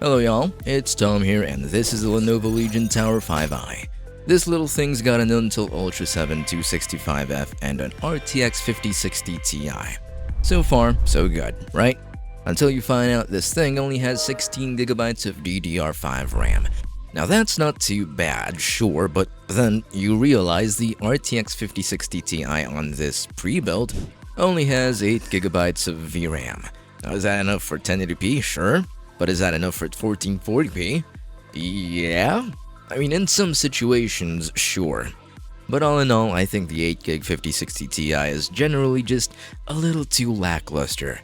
Hello y'all, it's Tom here and this is the Lenovo Legion Tower 5i. This little thing's got an Intel Ultra 7 265F and an RTX 5060 Ti. So far, so good, right? Until you find out this thing only has 16GB of DDR5 RAM. Now that's not too bad, sure, but then you realize the RTX 5060 Ti on this pre-build only has 8GB of VRAM. Now is that enough for 1080p? Sure. But is that enough for 1440p? Yeah? I mean, in some situations, sure. But all in all, I think the 8GB 5060 Ti is generally just a little too lackluster.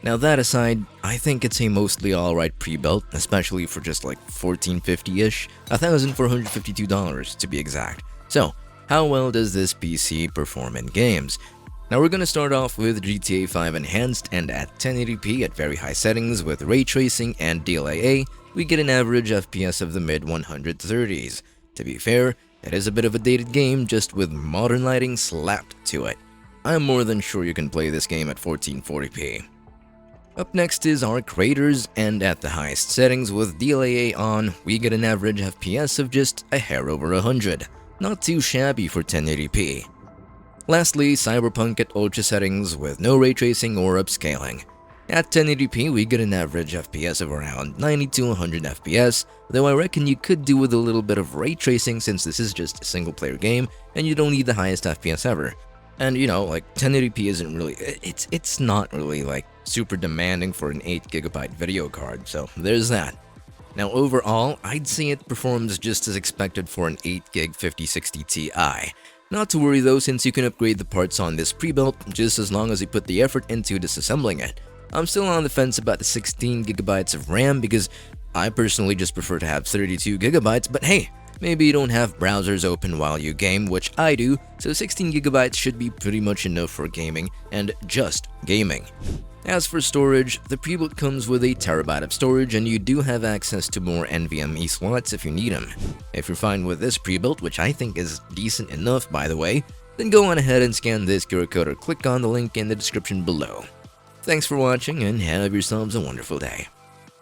Now that aside, I think it's a mostly alright pre-built, especially for just like $1450-ish, $1,452 to be exact. So, how well does this PC perform in games? Now we're gonna start off with GTA 5 Enhanced, and at 1080p at very high settings with ray tracing and DLAA, we get an average FPS of the mid-130s. To be fair, it is a bit of a dated game just with modern lighting slapped to it. I'm more than sure you can play this game at 1440p. Up next is our Craters, and at the highest settings with DLAA on, we get an average FPS of just a hair over 100. Not too shabby for 1080p. Lastly, Cyberpunk at ultra settings with no ray tracing or upscaling. At 1080p, we get an average FPS of around 90 to 100 FPS, though I reckon you could do with a little bit of ray tracing since this is just a single player game and you don't need the highest FPS ever. And you know, like 1080p isn't really, it's not really like super demanding for an 8GB video card, so there's that. Now overall, I'd say it performs just as expected for an 8GB 5060 Ti. Not to worry though, since you can upgrade the parts on this pre-built just as long as you put the effort into disassembling it. I'm still on the fence about the 16GB of RAM because I personally just prefer to have 32GB, but hey, maybe you don't have browsers open while you game, which I do, so 16GB should be pretty much enough for gaming, and just gaming. As for storage, the pre-built comes with a terabyte of storage and you do have access to more NVMe slots if you need them. If you're fine with this pre-built, which I think is decent enough by the way, then go on ahead and scan this QR code or click on the link in the description below. Thanks for watching and have yourselves a wonderful day.